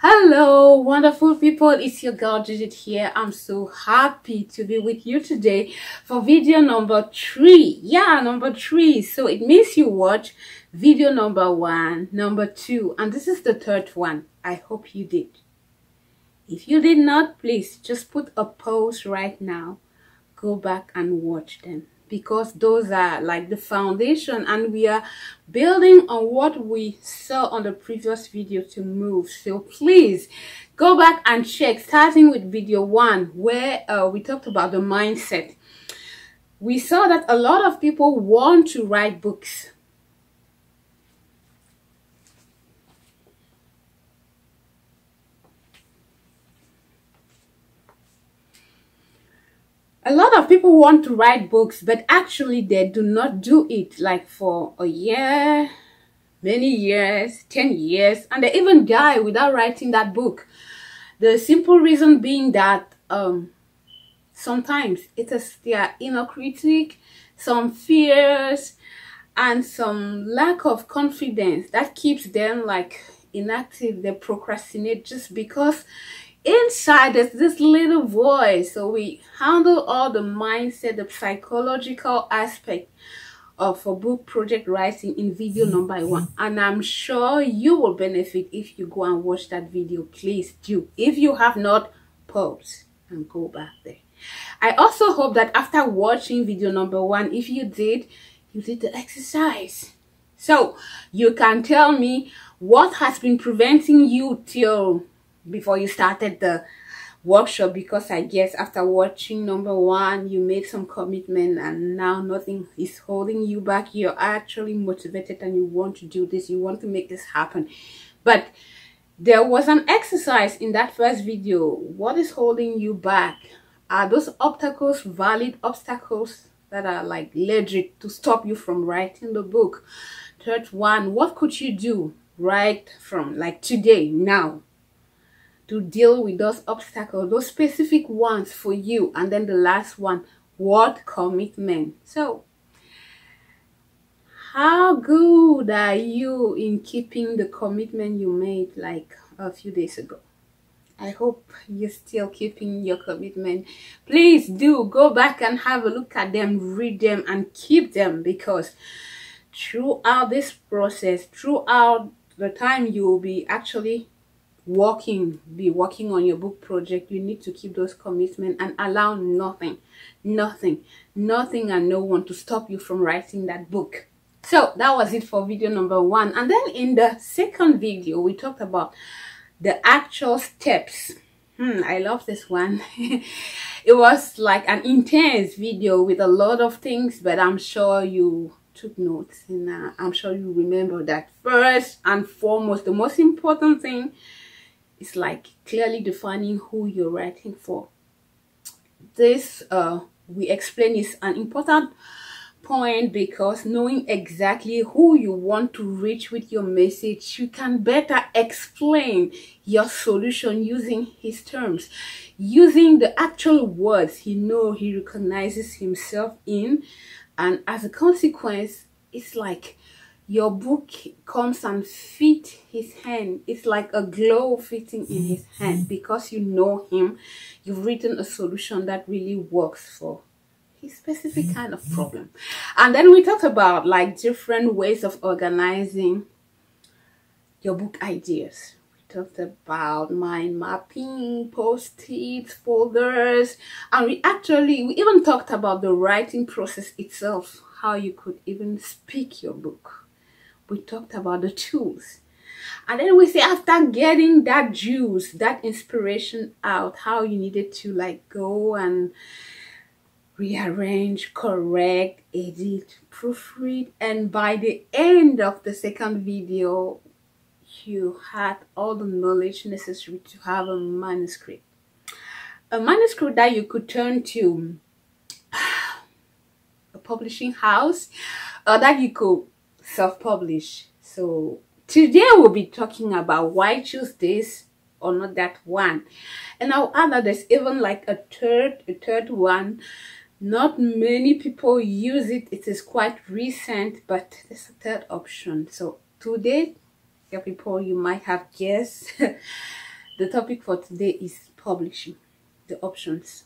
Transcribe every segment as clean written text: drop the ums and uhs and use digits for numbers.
Hello, wonderful people. It's your girl Judith here. I'm so happy to be with you today for video number 3. Yeah, number 3. So it means you watch video number 1, number 2, and this is the third one. I hope you did. If you did not, please just put a pause right now. Go back and watch them, because those are like the foundation, and we are building on what we saw on the previous video to move. So please go back and check, starting with video 1, where we talked about the mindset. We saw that a lot of people want to write books. A lot of people want to write books, but actually they do not do it like for a year, many years, 10 years, and they even die without writing that book. The simple reason being that sometimes it is their inner critic, some fears, and some lack of confidence that keeps them like inactive. They procrastinate just because inside there's this little voice. So we handle all the mindset, the psychological aspect of a book project writing in video number 1, and I'm sure you will benefit if you go and watch that video. Please do. If you have not, pause and go back there. I also hope that after watching video number 1, if you did the exercise, so you can tell me what has been preventing you till before you started the workshop, because I guess after watching number 1 you made some commitment and now nothing is holding you back. You're actually motivated and you want to do this, you want to make this happen, but there was an exercise in that first video. What is holding you back? Are those obstacles valid obstacles that are like legit to stop you from writing the book? Third one, what could you do right from like today, now, to deal with those obstacles, those specific ones for you? And then the last one, what commitment? So how good are you in keeping the commitment you made like a few days ago? I hope you're still keeping your commitment. Please do go back and have a look at them, read them, and keep them, because throughout this process, throughout the time you will be actually working on your book project, you need to keep those commitments and allow nothing and no one to stop you from writing that book. So that was it for video number 1. And then in the second video we talked about the actual steps. I love this one. It was like an intense video with a lot of things, but I'm sure you took notes, and I'm sure you remember that first and foremost, the most important thing is like clearly defining who you're writing for. This we explain is an important point, because knowing exactly who you want to reach with your message, you can better explain your solution using his terms, using the actual words he recognizes himself in. And as a consequence, it's like your book comes and fit his hand. It's like a glove fitting in his hand, because you know him. You've written a solution that really works for his specific kind of problem. And then we talked about like different ways of organizing your book ideas. We talked about mind mapping, post-its, folders, and we even talked about the writing process itself, how you could even speak your book. We talked about the tools. And then we say, after getting that juice, that inspiration out, how you needed to like go and rearrange, correct, edit, proofread, and by the end of the second video you had all the knowledge necessary to have a manuscript that you could turn to a publishing house, or that you could self-publish. So today we'll be talking about why choose this or not that one. And I'll add that there's even like a third one. Not many people use it. It is quite recent, but there's a third option. So today, people, you might have guessed The topic for today is publishing, the options.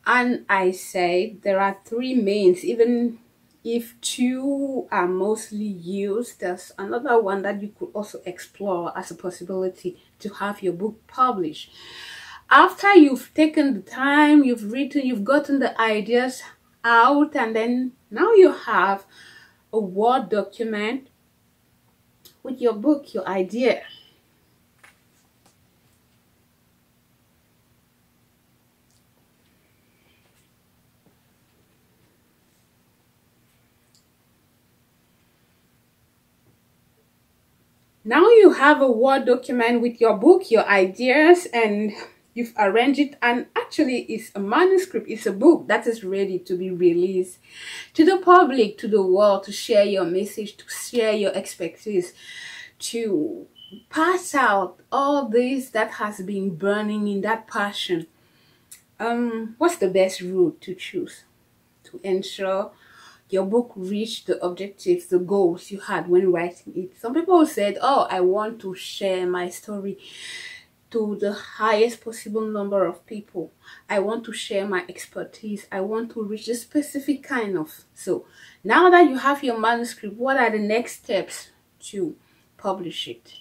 And I say there are three mains, even if two are mostly used. There's another one that you could also explore as a possibility to have your book published. After you've taken the time, you've written, you've gotten the ideas out, and then now you have a Word document with your book, your idea. Now you have a Word document with your book, your ideas, and you've arranged it, and actually it's a manuscript, it's a book that is ready to be released to the public, to the world, to share your message, to share your expertise, to pass out all this that has been burning in that passion. What's the best route to choose to ensure your book reached the objectives, the goals you had when writing it? Some people said, oh, I want to share my story to the highest possible number of people. I want to share my expertise. I want to reach a specific kind of. So now that you have your manuscript, what are the next steps to publish it?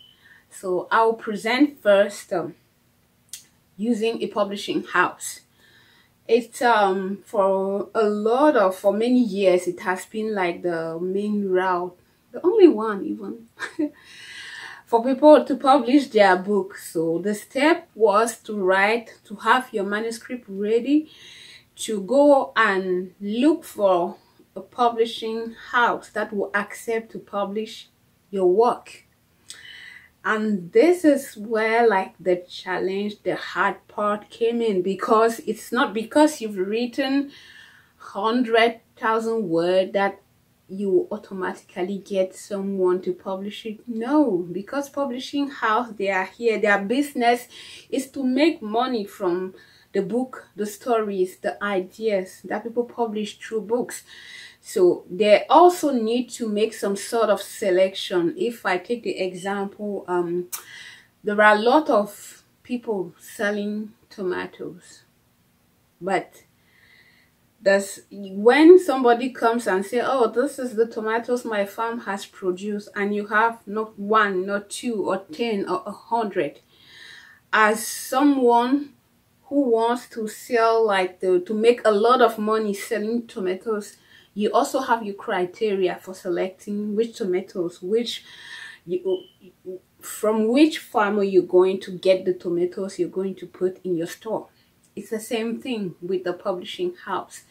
So I'll present first using a publishing house. It's for many years it has been like the main route, the only one even for people to publish their book. So the step was to have your manuscript ready, to go and look for a publishing house that will accept to publish your work. And this is where like the challenge, the hard part came in, because it's not because you've written 100,000 words that you automatically get someone to publish it. No, because publishing house, they are here, their business is to make money from the book, the stories, the ideas that people publish through books. So they also need to make some sort of selection. If I take the example, there are a lot of people selling tomatoes, but when somebody comes and say, oh, this is the tomatoes my farm has produced, and you have not one, not two, or 10 or 100, as someone who wants to sell like to make a lot of money selling tomatoes, you also have your criteria for selecting which tomatoes, from which farmer you're going to get the tomatoes you're going to put in your store. It's the same thing with the publishing house.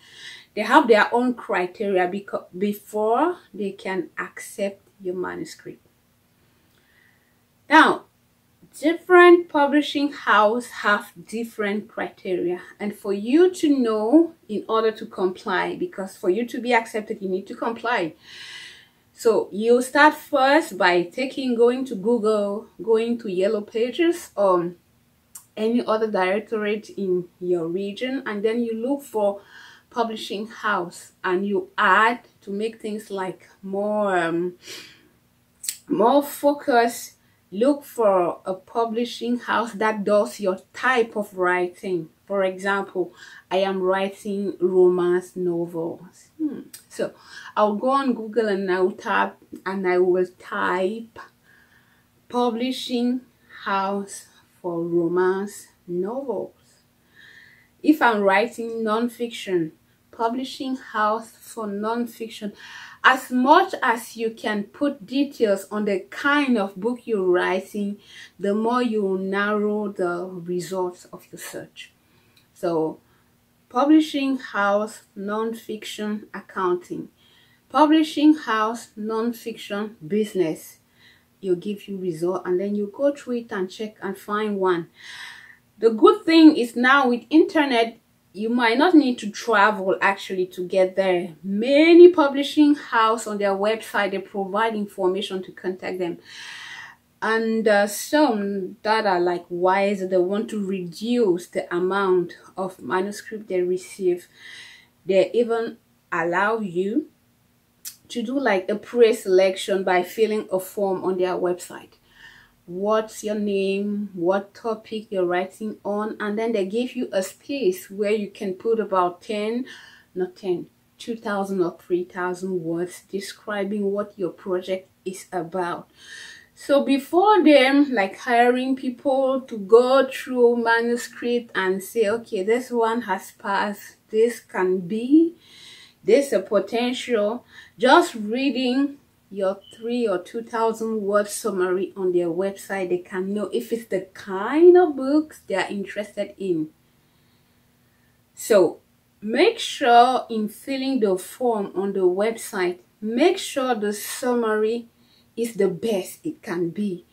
They have their own criteria before they can accept your manuscript. Now, different publishing houses have different criteria, and for you to know, in order to comply, because for you to be accepted you need to comply. So you start first by going to Google, going to Yellow Pages or any other directorate in your region, and then you look for publishing house and you add to make things like more focus. Look for a publishing house that does your type of writing. For example, I am writing romance novels. So I'll go on Google and I'll tap and I will type publishing house for romance novels. If I'm writing non-fiction, publishing house for non-fiction. As much as you can put details on the kind of book you're writing, the more you narrow the results of your search. So publishing house, non-fiction, accounting. Publishing house, non-fiction, business. It'll give you result, and then you go through it and check and find one. The good thing is now with internet, you might not need to travel actually to get there. Many publishing houses on their website, they provide information to contact them. And some that are like wise, they want to reduce the amount of manuscript they receive. They even allow you to do like a pre-selection by filling a form on their website. what's your name, what topic you're writing on, and then they give you a space where you can put about 2,000 or 3,000 words describing what your project is about. So before them like hiring people to go through manuscript and say, okay, this one has passed, this can be, there's a potential, just reading your 3,000 or 2,000 word summary on their website, they can know if it's the kind of books they are interested in. So make sure in filling the form on the website, make sure the summary is the best it can be.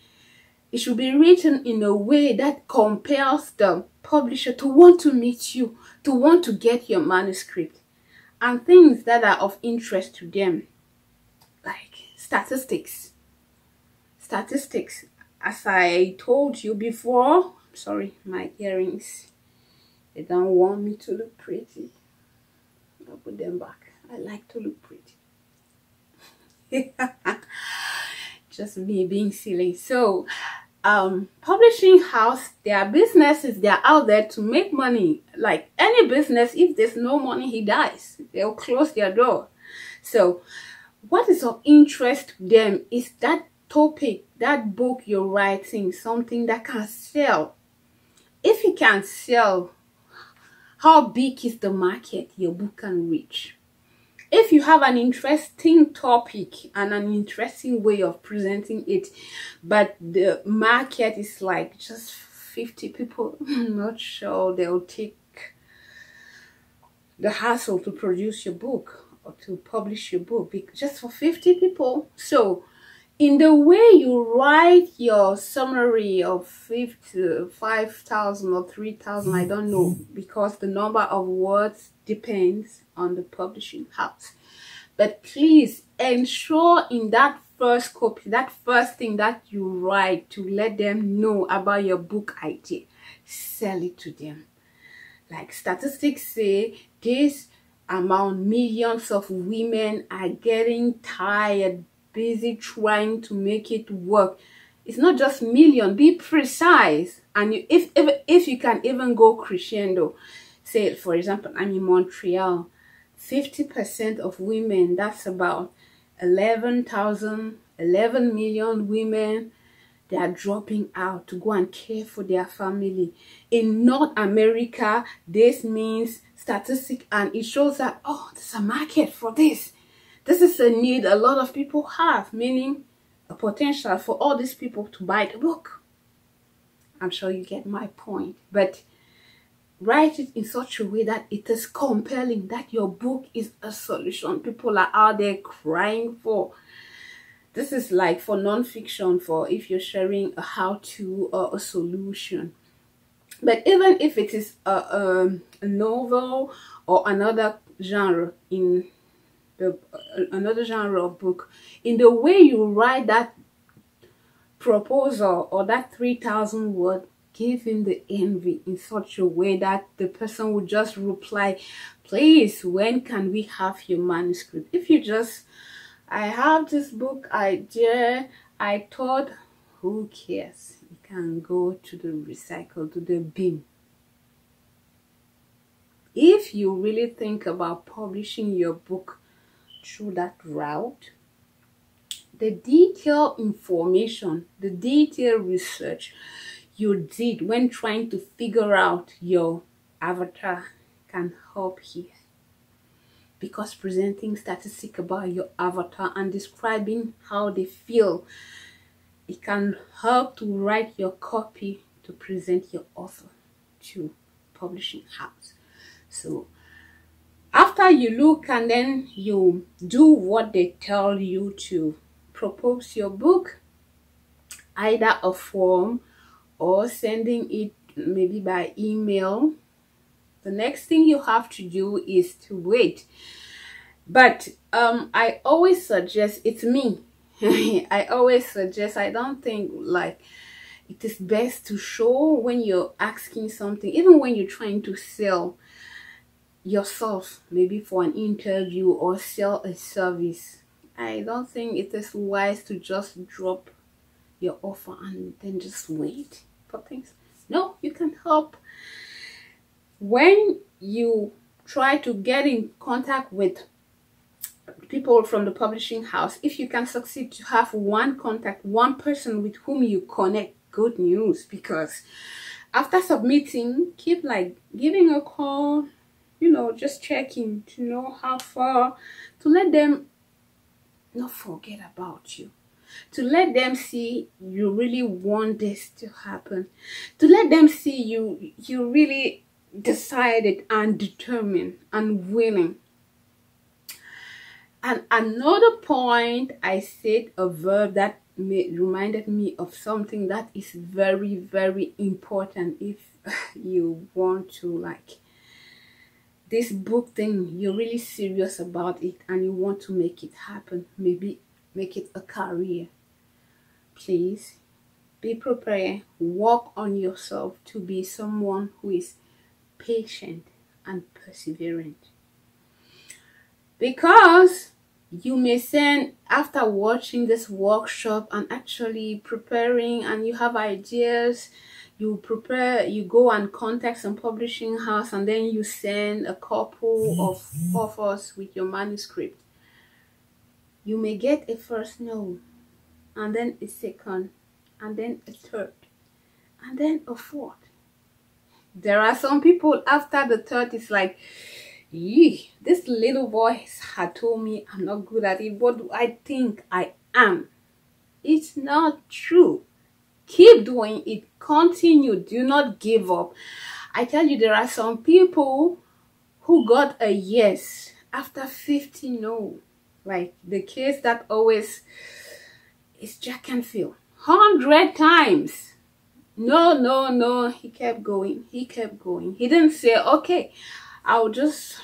It should be written in a way that compels the publisher to want to meet you, to want to get your manuscript, and things that are of interest to them, like statistics. Statistics, as I told you before, sorry, my earrings, they don't want me to look pretty. I'll put them back. I like to look pretty. Just me being silly. So publishing house, their businesses, they're out there to make money. Like any business, if there's no money, he dies. They'll close their door. So what is of interest to them is that topic, that book you're writing, something that can sell. If it can sell, how big is the market your book can reach? If you have an interesting topic and an interesting way of presenting it, but the market is like just 50 people, I'm not sure they'll take the hassle to produce your book or to publish your book just for 50 people. So in the way you write your summary of 5,000 or 3,000, I don't know, because the number of words depends on the publishing house. But please ensure in that first copy, that first thing that you write, to let them know about your book idea, sell it to them. Like statistics say, this amount, millions of women are getting tired, busy trying to make it work. It's not just million, be precise. And if you can even go crescendo, say for example, I'm in Montreal, 50% of women, that's about 11 million women, they are dropping out to go and care for their family. In North America, this means statistic, and it shows that, oh, there's a market for this. This is a need a lot of people have, meaning a potential for all these people to buy the book. I'm sure you get my point. But write it in such a way that it is compelling, that your book is a solution people are out there crying for. This is like for non-fiction, for if you're sharing a how-to or a solution. But even if it is a novel or another genre another genre of book, in the way you write that proposal or that 3,000 word, give him the envy in such a way that the person would just reply, please, when can we have your manuscript? If you just, I have this book idea, I thought, who cares? You can go to the recycle, to the bin. If you really think about publishing your book through that route, the detailed information, the detailed research you did when trying to figure out your avatar can help here. Because presenting statistics about your avatar and describing how they feel, it can help to write your copy to present your author to publishing house. So after you look and then you do what they tell you to, propose your book, either a form or sending it maybe by email. The next thing you have to do is to wait. But I always suggest, it's me, I always suggest, I don't think like it is best to show when you're asking something, even when you're trying to sell yourself, maybe for an interview or sell a service. I don't think it is wise to just drop your offer and then just wait for things. No, you can help. When you try to get in contact with people from the publishing house, if you can succeed to have one contact, one person with whom you connect, good news. Because after submitting, keep like giving a call, you know, just checking to know how far, to let them not forget about you, to let them see you really want this to happen, to let them see you really decided and determined and willing. And another point, I said a verb that reminded me of something that is very, very important if you want to, like, this book thing, you're really serious about it and you want to make it happen, maybe make it a career. Please be prepared, work on yourself to be someone who is patient and perseverant. Because you may send, after watching this workshop and actually preparing, and you have ideas, you prepare, you go and contact some publishing house, and then you send a couple of offers with your manuscript. You may get a first no, and then a second, and then a third, and then a fourth. There are some people after the third, it's like, yee, this little voice had told me I'm not good at it. What do I think I am? It's not true. Keep doing it. Continue. Do not give up. I tell you, there are some people who got a yes after 50 no. Like the case that always is Jack and Phil. 100 times. No, no, no. He kept going. He kept going. He didn't say, okay, I'll just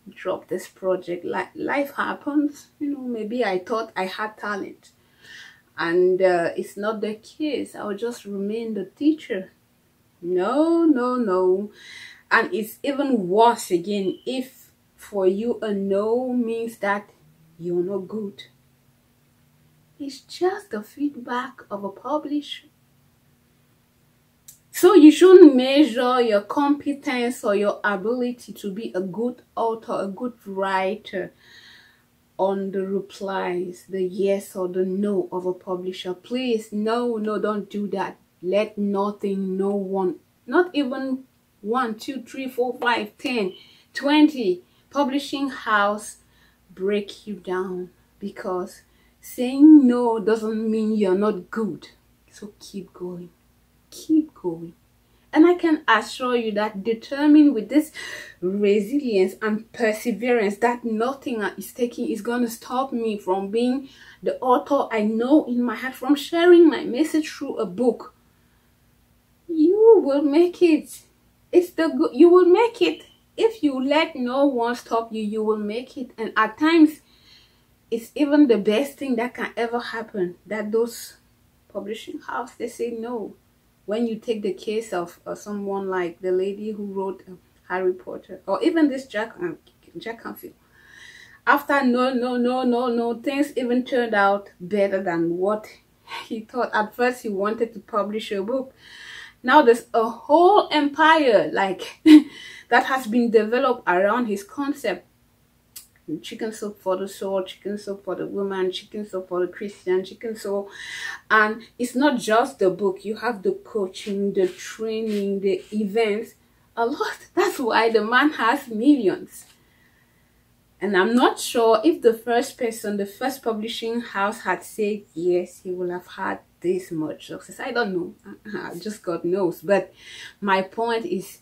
drop this project. Like life happens, you know, maybe I thought I had talent and it's not the case. I'll just remain the teacher. No, no, no. And it's even worse again if for you a no means that you're not good. It's just the feedback of a publisher. So you shouldn't measure your competence or your ability to be a good author, a good writer on the replies, the yes or the no of a publisher. Please, no, no, don't do that. Let nothing, no one, not even 1, 2, 3, 4, 5, 10, 20 publishing house break you down, because saying no doesn't mean you're not good. So keep going. Keep going. And I can assure you that determined with this resilience and perseverance, that nothing is going to stop me from being the author I know in my heart, from sharing my message through a book. You will make it. It's the good. You will make it. If you let no one stop you, you will make it. And at times, it's even the best thing that can ever happen, that those publishing house, they say no. When you take the case of someone like the lady who wrote Harry Potter, or even this Jack and Phil, after no, things even turned out better than what he thought. At first, he wanted to publish a book. Now there's a whole empire like that has been developed around his concept. Chicken soup for the soul, chicken soup for the woman, chicken soup for the Christian, chicken soup. And it's not just the book. You have the coaching, the training, the events, a lot. That's why the man has millions. And I'm not sure if the first person, the first publishing house had said yes, he will have had this much success. I don't know. Just God knows. But my point is,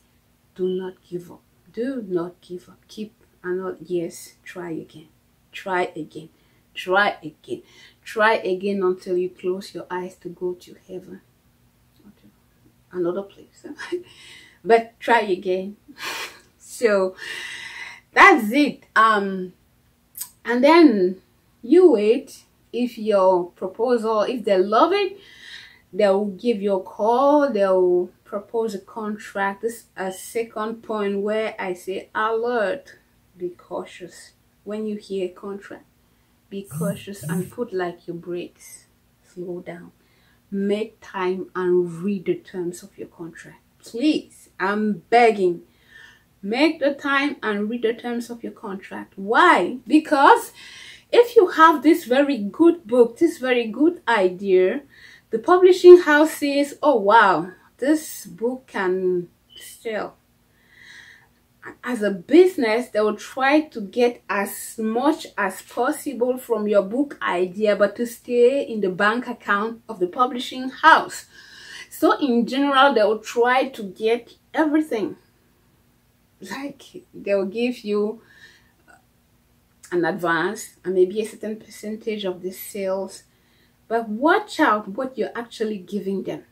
do not give up. Do not give up. Keep yes, try again, try again, try again, try again until you close your eyes to go to heaven or to another place. But try again. So that's it. And then you wait. If your proposal, if they love it, they'll give you a call, they'll propose a contract. This is a second point where I say alert. Be cautious when you hear contract. Be cautious and put like your brakes. Slow down. make time and read the terms of your contract. Please, I'm begging. Make the time and read the terms of your contract. Why? Because if you have this very good book, this very good idea, the publishing house says, oh wow, this book can sell. As a business, they will try to get as much as possible from your book idea, but to stay in the bank account of the publishing house. So in general, they will try to get everything. Like they will give you an advance and maybe a certain percentage of the sales, but watch out what you're actually giving them.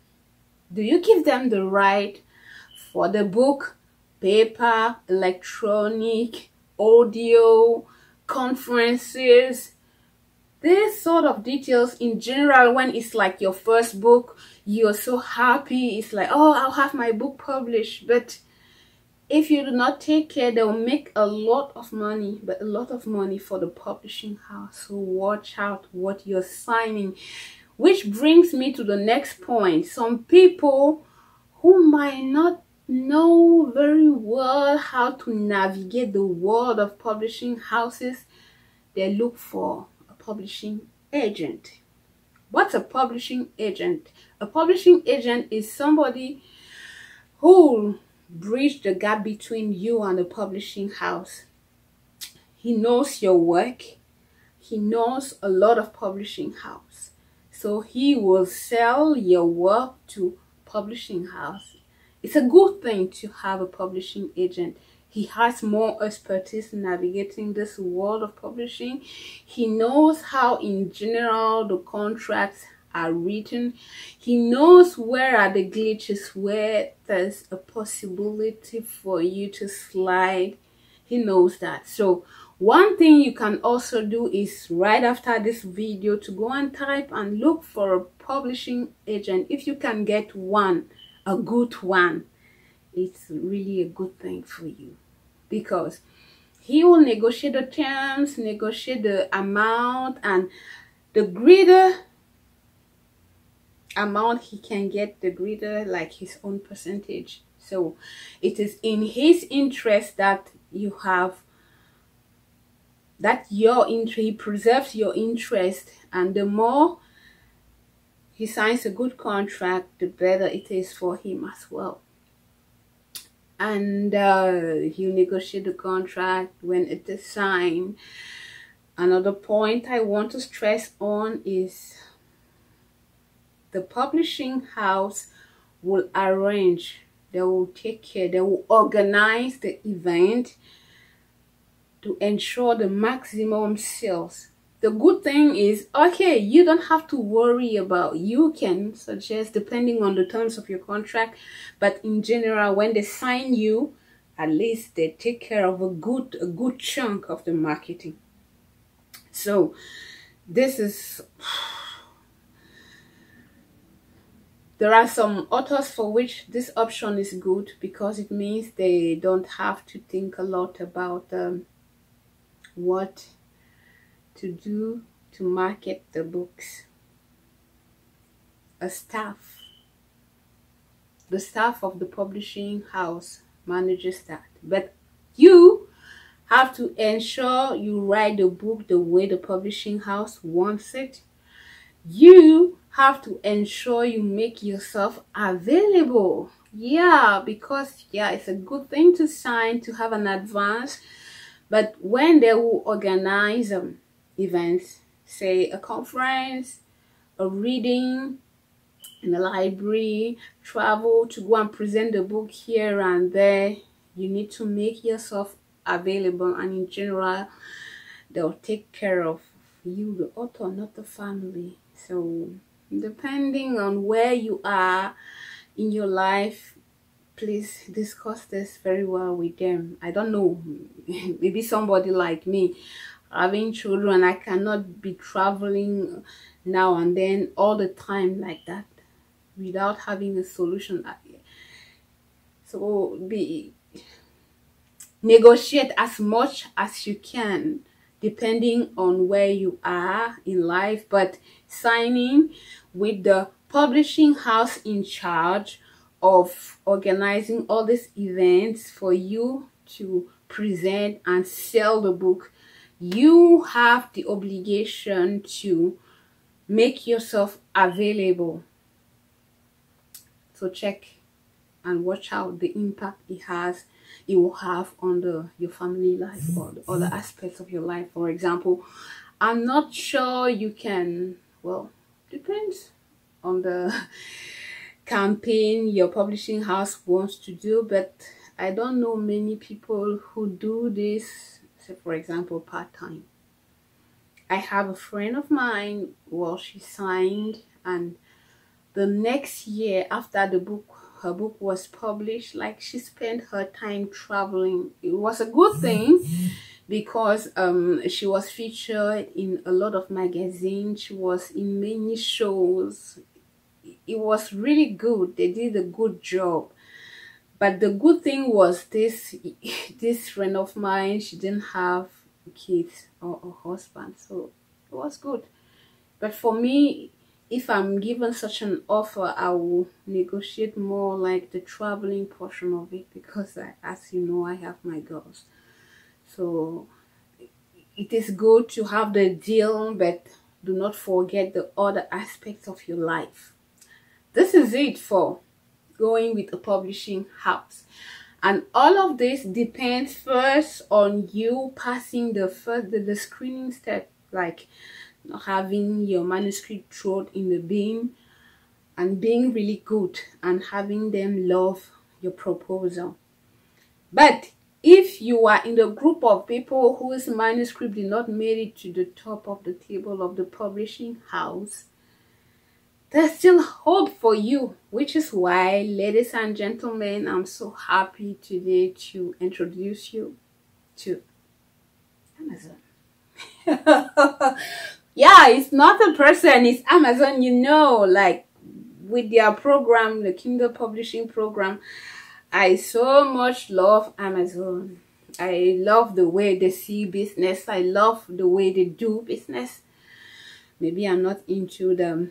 Do you give them the right for the book, paper, electronic, audio, conferences? This sort of details in general, when it's like your first book, you're so happy. It's like, oh, I'll have my book published. But if you do not take care, they'll make a lot of money, but a lot of money for the publishing house. So watch out what you're signing. Which brings me to the next point. Some people who might not know very well how to navigate the world of publishing houses, they look for a publishing agent. What's a publishing agent? A publishing agent is somebody who bridge the gap between you and the publishing house. He knows your work. He knows a lot of publishing house. So he will sell your work to publishing house. It's a good thing to have a publishing agent. He has more expertise in navigating this world of publishing. He knows how in general the contracts are written. He knows where are the glitches, where there's a possibility for you to slide. He knows that. So one thing you can also do is right after this video to go and type and look for a publishing agent. If you can get one, a good one, it's really a good thing for you, because he will negotiate the terms, negotiate the amount, and the greater amount he can get, the greater like his own percentage. So it is in his interest that you have that your interest, he preserves your interest, and the more he signs a good contract, the better it is for him as well. And you negotiate the contract when it is signed. Another point I want to stress on is the publishing house will arrange, they will take care, they will organize the event to ensure the maximum sales. The good thing is, okay, you don't have to worry about, you can suggest depending on the terms of your contract, but in general, when they sign you, at least they take care of a good chunk of the marketing. So this is, there are some authors for which this option is good, because it means they don't have to think a lot about what to do to market the books. The staff of the publishing house manages that, but you have to ensure you write the book the way the publishing house wants it. You have to ensure you make yourself available. Yeah, because yeah, it's a good thing to sign, to have an advance, but when they will organize events, say a conference, a reading in a library, travel to go and present the book here and there, you need to make yourself available, and in general they'll take care of you, the author, not the family. So depending on where you are in your life, please discuss this very well with them. I don't know, maybe somebody like me having children, I cannot be traveling now and then all the time like that without having a solution. So negotiate as much as you can depending on where you are in life, but signing with the publishing house in charge of organizing all these events for you to present and sell the book, you have the obligation to make yourself available. So check and watch out the impact it will have on your family life or the other aspects of your life. For example, I'm not sure you can, well, depends on the campaign your publishing house wants to do, but I don't know many people who do this, say for example, part-time. I have a friend of mine, well, she signed, and the next year after her book was published, like, she spent her time traveling. It was a good thing because she was featured in a lot of magazines, she was in many shows. It was really good. They did a good job. But the good thing was this friend of mine, she didn't have kids or a husband, so it was good. But for me, if I'm given such an offer, I will negotiate more like the traveling portion of it, because as you know, I have my girls. So it is good to have the deal, but do not forget the other aspects of your life. This is it for going with a publishing house. And all of this depends first on you passing the screening step, like having your manuscript thrown in the bin and being really good and having them love your proposal. But if you are in the group of people whose manuscript did not make it to the top of the table of the publishing house, there's still hope for you, which is why, ladies and gentlemen, I'm so happy today to introduce you to Amazon. Yeah, it's not a person, it's Amazon, you know, like with their program, the Kindle publishing program. I so much love Amazon. I love the way they see business. I love the way they do business. Maybe I'm not into the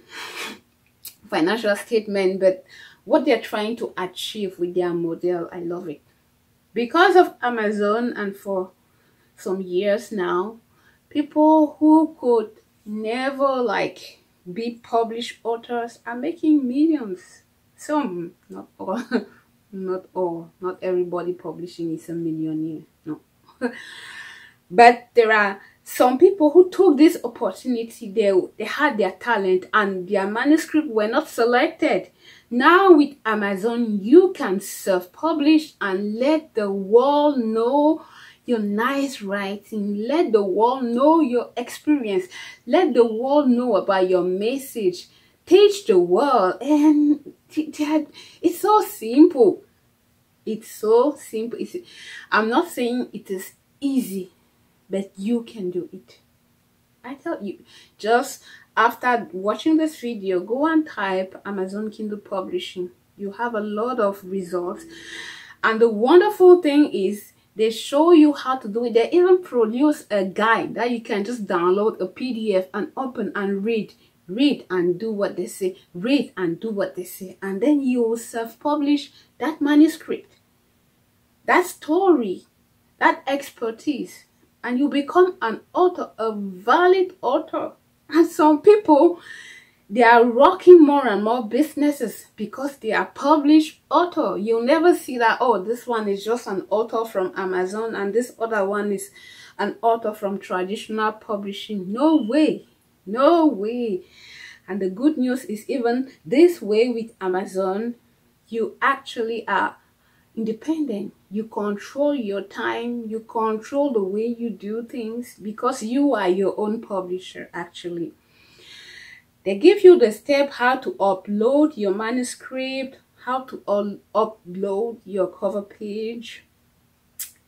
financial statement, but what they're trying to achieve with their model, I love it. Because of Amazon, and for some years now, people who could never like be published authors are making millions. Some, not all. Not all, not everybody publishing is a millionaire, no. But there are some people who took this opportunity. They had their talent and their manuscript were not selected. Now with Amazon, you can self-publish and let the world know your nice writing. Let the world know your experience. Let the world know about your message. Teach the world. And it's so simple. It's so simple. I'm not saying it is easy, but you can do it. I tell you, just after watching this video, go and type Amazon Kindle Publishing. You have a lot of results. And the wonderful thing is, they show you how to do it. They even produce a guide that you can just download a PDF and open and read and do what they say, read and do what they say, and then you will self-publish that manuscript, that story, that expertise, and you become an author, a valid author. And some people, they are rocking more and more businesses because they are published author. You'll never see that, oh, this one is just an author from Amazon and this other one is an author from traditional publishing. No way. No way. And the good news is, even this way with Amazon, you actually are independent. You control your time. You control the way you do things because you are your own publisher, actually. They give you the step how to upload your manuscript, how to upload your cover page.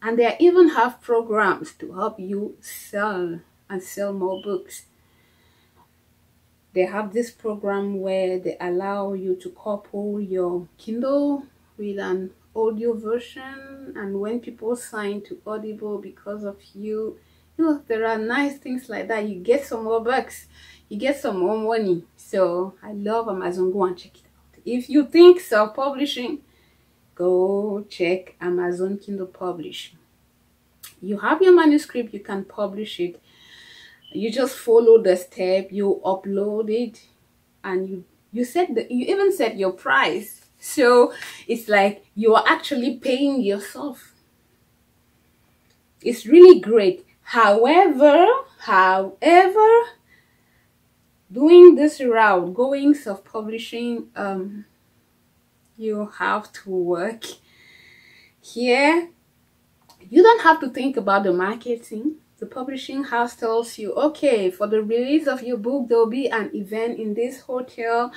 And they even have programs to help you sell and sell more books. They have this program where they allow you to couple your Kindle with an audio version, and when people sign to Audible because of you, You know, there are nice things like that. You get some more bucks, you get some more money. So I love Amazon. Go and check it out. If you think self-publishing, go check Amazon Kindle Publishing. You have your manuscript, you can publish it. You just follow the step, you upload it, and you even set your price. So it's like you are actually paying yourself. It's really great. However, doing this route, going self-publishing, you have to work. Here, you don't have to think about the marketing. The publishing house tells you, okay, for the release of your book, there will be an event in this hotel.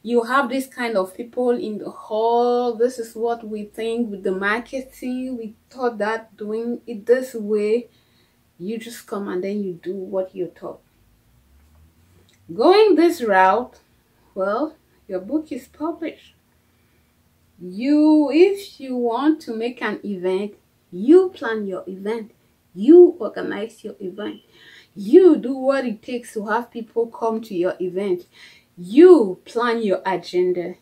You have this kind of people in the hall. This is what we think with the marketing. We thought that doing it this way, you just come and then you do what you're taught. Going this route, well, your book is published. If you want to make an event, you plan your event. You organize your event. You do what it takes to have people come to your event. You plan your agenda.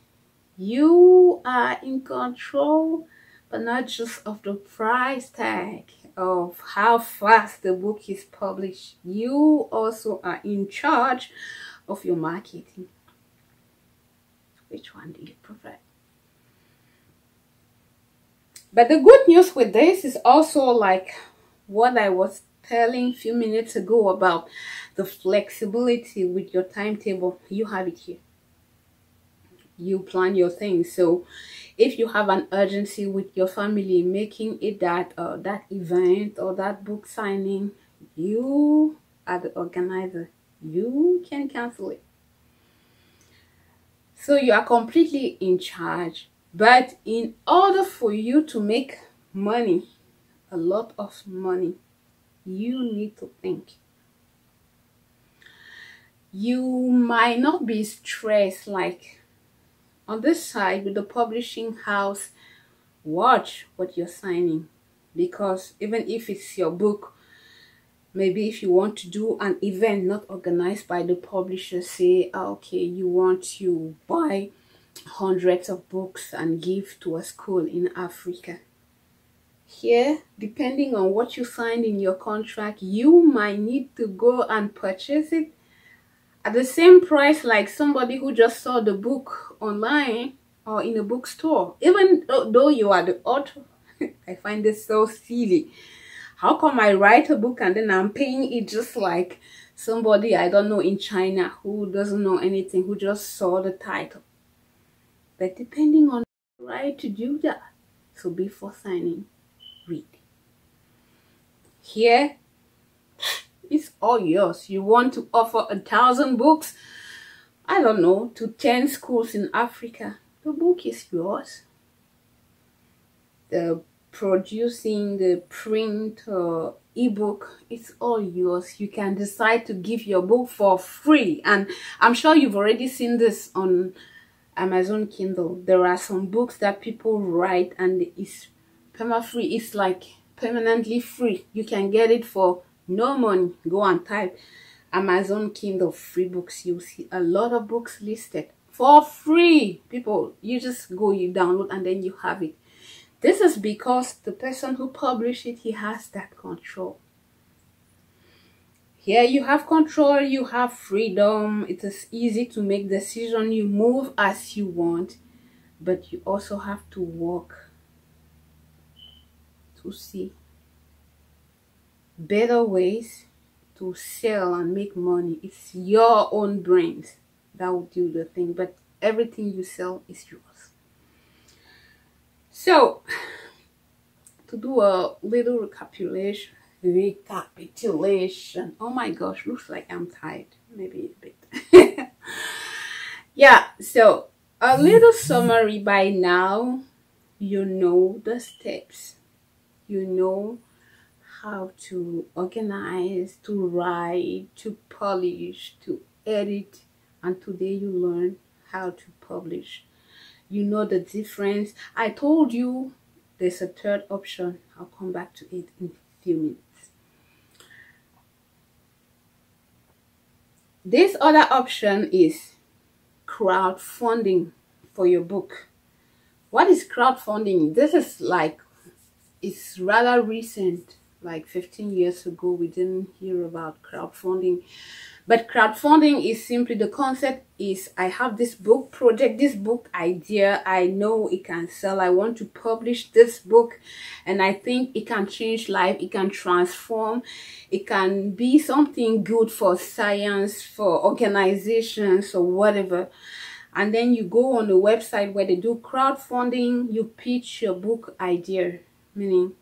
You are in control, but not just of the price tag of how fast the book is published. You also are in charge of your marketing. Which one do you prefer? But the good news with this is also like what I was telling a few minutes ago about the flexibility with your timetable. You have it here. You plan your things. So if you have an urgency with your family making it that event or that book signing, you are the organizer. You can cancel it. So you are completely in charge. But in order for you to make money, a lot of money, you need to think. You might not be stressed like on this side with the publishing house. Watch what you're signing, because even if it's your book, maybe if you want to do an event not organized by the publisher, say okay, you want to buy hundreds of books and give to a school in Africa. Here, depending on what you signed in your contract, you might need to go and purchase it at the same price like somebody who just saw the book online or in a bookstore. Even though you are the author, I find this so silly. How come I write a book and then I'm paying it just like somebody I don't know in China who doesn't know anything, who just saw the title? But depending on the right to do that, so before signing, read. Here, it's all yours. You want to offer 1,000 books, I don't know, to 10 schools in Africa. The book is yours. The producing, the print, ebook, it's all yours. You can decide to give your book for free. And I'm sure you've already seen this on Amazon Kindle. There are some books that people write and it's perma-free. It's like permanently free. You can get it for no money. Go and type Amazon Kindle free books. You'll see a lot of books listed for free. People, you just go, you download, and then you have it. This is because the person who published it, he has that control. Here you have control, you have freedom. It is easy to make decisions. You move as you want, but you also have to work to see better ways to sell and make money. It's your own brains that will do the thing, but everything you sell is yours. So, to do a little recapitulation. Oh my gosh, looks like I'm tired. Maybe a bit. Yeah, so a little summary by now. You know the steps. You know how to organize, to write, to polish, to edit, and today you learn how to publish. You know the difference. I told you there's a third option. I'll come back to it in a few minutes. This other option is crowdfunding for your book. What is crowdfunding? This is like, it's rather recent, like 15 years ago we didn't hear about crowdfunding. But crowdfunding is simply, the concept is, I have this book project, this book idea, I know it can sell, I want to publish this book, and I think it can change life, it can transform, it can be something good for science, for organizations or whatever. And then you go on the website where they do crowdfunding, you pitch your book idea, meaning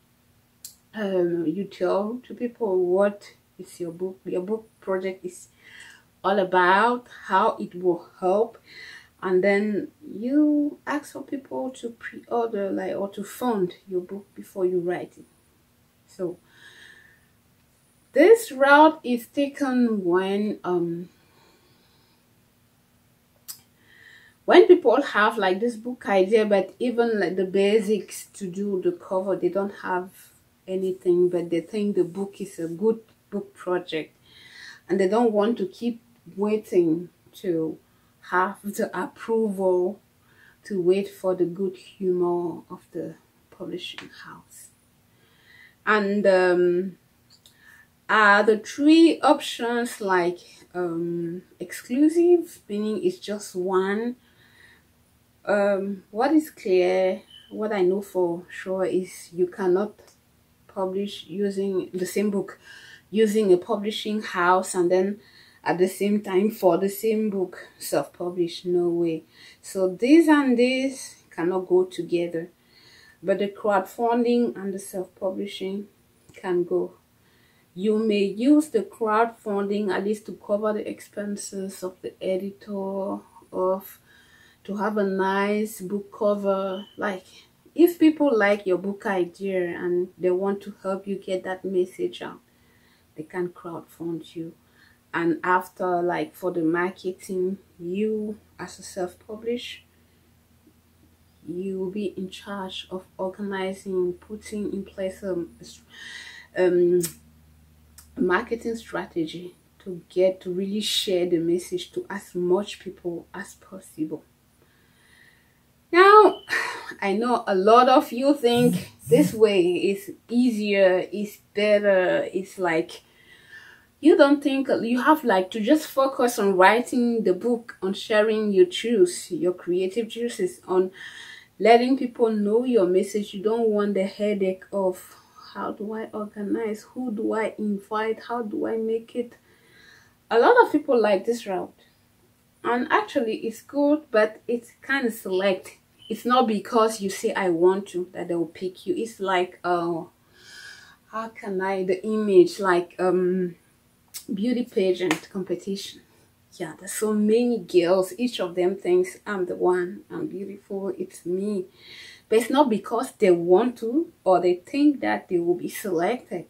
you tell to people what is your book project is all about, how it will help, and then you ask for people to pre-order, like, or to fund your book before you write it. So this route is taken when people have like this book idea, but even like the basics to do the cover, they don't have anything, but they think the book is a good book project, and they don't want to keep waiting to have the approval, to wait for the good humor of the publishing house. And the three options, like exclusive, meaning it's just one. What is clear, what I know for sure, is you cannot publish using the same book using a publishing house and then at the same time for the same book self-publish. No way. So this and this cannot go together, but the crowdfunding and the self-publishing can go. You may use the crowdfunding at least to cover the expenses of the editor, to have a nice book cover. Like, if people like your book idea and they want to help you get that message out, they can crowdfund you. And after, like, for the marketing, you as a self-publish, you will be in charge of organizing, putting in place a marketing strategy to really share the message to as much people as possible. Now, I know a lot of you think this way is easier, is better. It's like, you don't think you have like to just focus on writing the book, on sharing your juice, your creative juices, on letting people know your message. You don't want the headache of, how do I organize? Who do I invite? How do I make it? A lot of people like this route. And actually, it's good, but it's kind of select. It's not because you say I want to that they will pick you. It's like, how can I, the image, like beauty pageant competition. Yeah, there's so many girls. Each of them thinks I'm the one. I'm beautiful. It's me. But it's not because they want to or they think that they will be selected.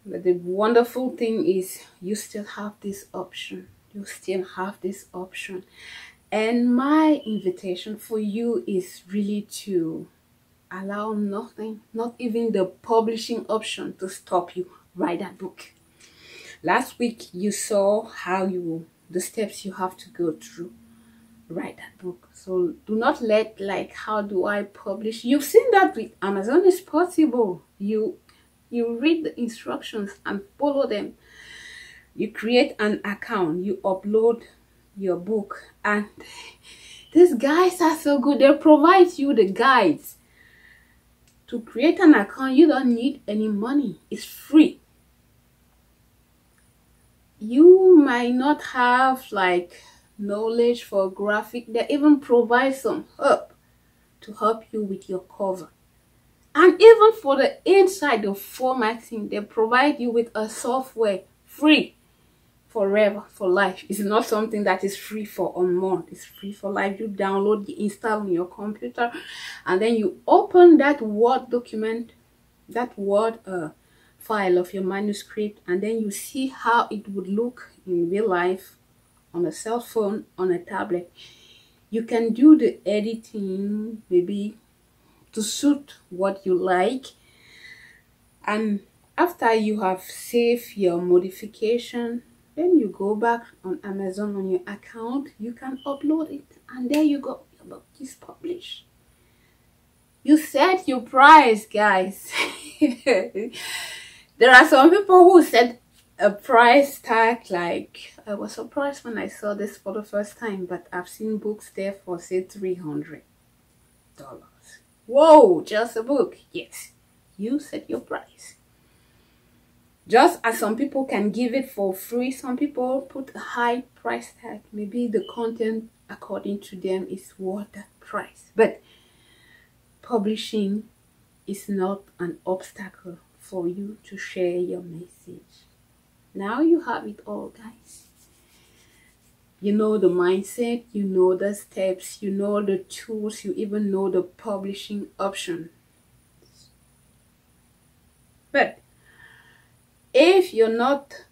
But the wonderful thing is you still have this option. You still have this option. And my invitation for you is really to allow nothing, not even the publishing option, to stop you. Write that book. Last week you saw how the steps you have to go through. Write that book. So do not let, like, how do I publish? You've seen that with Amazon. It's possible. You read the instructions and follow them. You create an account. You upload your book, and these guys are so good. They provide you the guides. To create an account, you don't need any money. It's free. You might not have like knowledge for graphic. They even provide some help to help you with your cover. And even for the inside, the formatting, they provide you with a software free. Forever, for life. It's not something that is free for a month. It's free for life. You download, you install on your computer, and then you open that Word document, that Word file of your manuscript, and then you see how it would look in real life on a cell phone, on a tablet. You can do the editing, maybe to suit what you like, and after you have saved your modification, Then you go back on Amazon on your account, you can upload it, and there you go, your book is published. You set your price, guys. There are some people who set a price tag, like I was surprised when I saw this for the first time, but I've seen books there for say $300. Whoa, just a book. Yes, you set your price. Just as some people can give it for free, some people put a high price tag. Maybe the content according to them is worth that price. But publishing is not an obstacle for you to share your message. Now you have it all, guys. You know the mindset, you know the steps, you know the tools, you even know the publishing option. But if you're not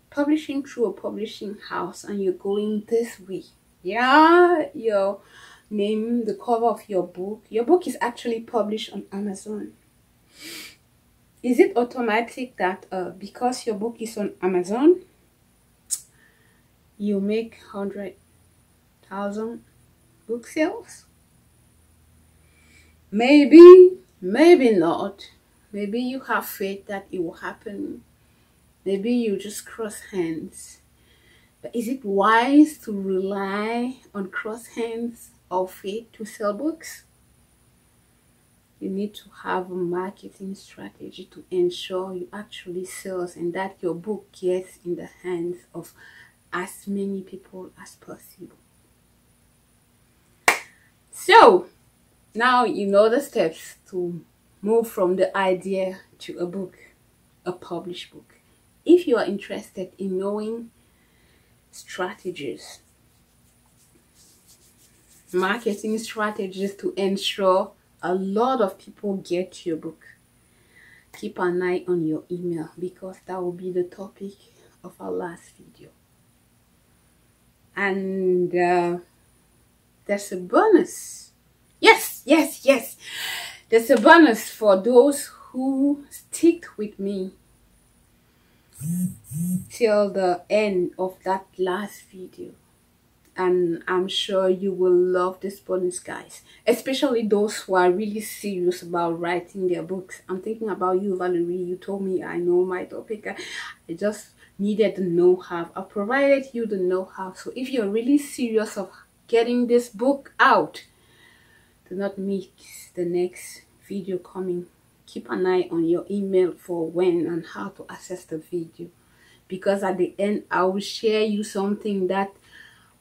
publishing through a publishing house and you're going this way, yeah, your name, the cover of your book is actually published on Amazon. Is it automatic that because your book is on Amazon, you make 100,000 book sales? Maybe, maybe not. Maybe you have faith that it will happen. Maybe you just cross hands. But is it wise to rely on cross hands or faith to sell books? You need to have a marketing strategy to ensure you actually sell and that your book gets in the hands of as many people as possible. So now you know the steps to move from the idea to a book, a published book. If you are interested in knowing strategies, marketing strategies to ensure a lot of people get your book, keep an eye on your email, because that will be the topic of our last video. And there's a bonus. Yes. There's a bonus for those who stick with me till the end of that last video. And I'm sure you will love this bonus, guys, especially those who are really serious about writing their books. I'm thinking about you, Valerie. You told me I know my topic. I just needed the know-how. I provided you the know-how. So if you're really serious of getting this book out, do not miss the next video coming. Keep an eye on your email for when and how to access the video, because at the end I will share you something that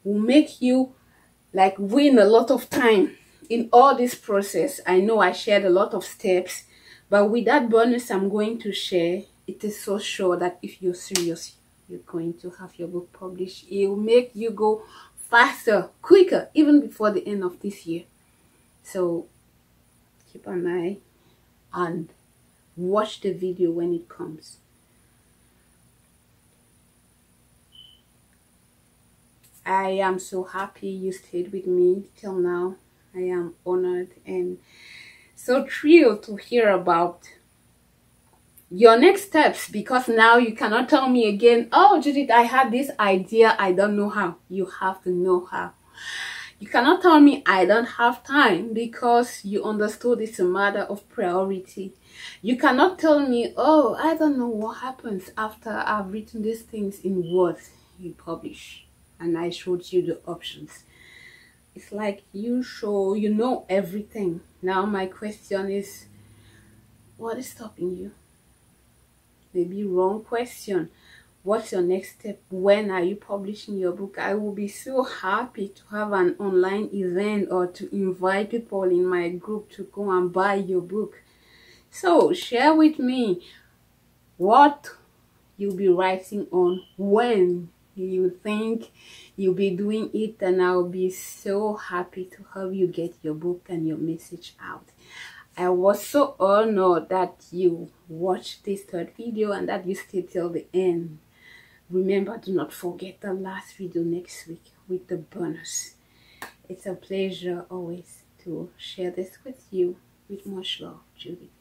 will make you like win a lot of time in all this process. I know I shared a lot of steps, but with that bonus I'm going to share, it is so sure that if you're serious, you're going to have your book published. It will make you go faster, quicker, even before the end of this year. So keep an eye and watch the video when it comes. I am so happy you stayed with me till now. I am honored and so thrilled to hear about your next steps, because now you cannot tell me again, oh Judith, I had this idea, I don't know how. You have to know how. You cannot tell me I don't have time, because you understood it's a matter of priority. You cannot tell me, oh, I don't know what happens after I've written these things in words. You publish and I showed you the options. It's like you know everything. Now my question is, what is stopping you? Maybe wrong question. What's your next step? When are you publishing your book? I will be so happy to have an online event or to invite people in my group to go and buy your book. So share with me what you'll be writing on, when you think you'll be doing it, and I'll be so happy to help you get your book and your message out. I was so honored that you watched this third video and that you stayed till the end. Remember, do not forget the last video next week with the bonus. It's a pleasure always to share this with you. With much love, Judith.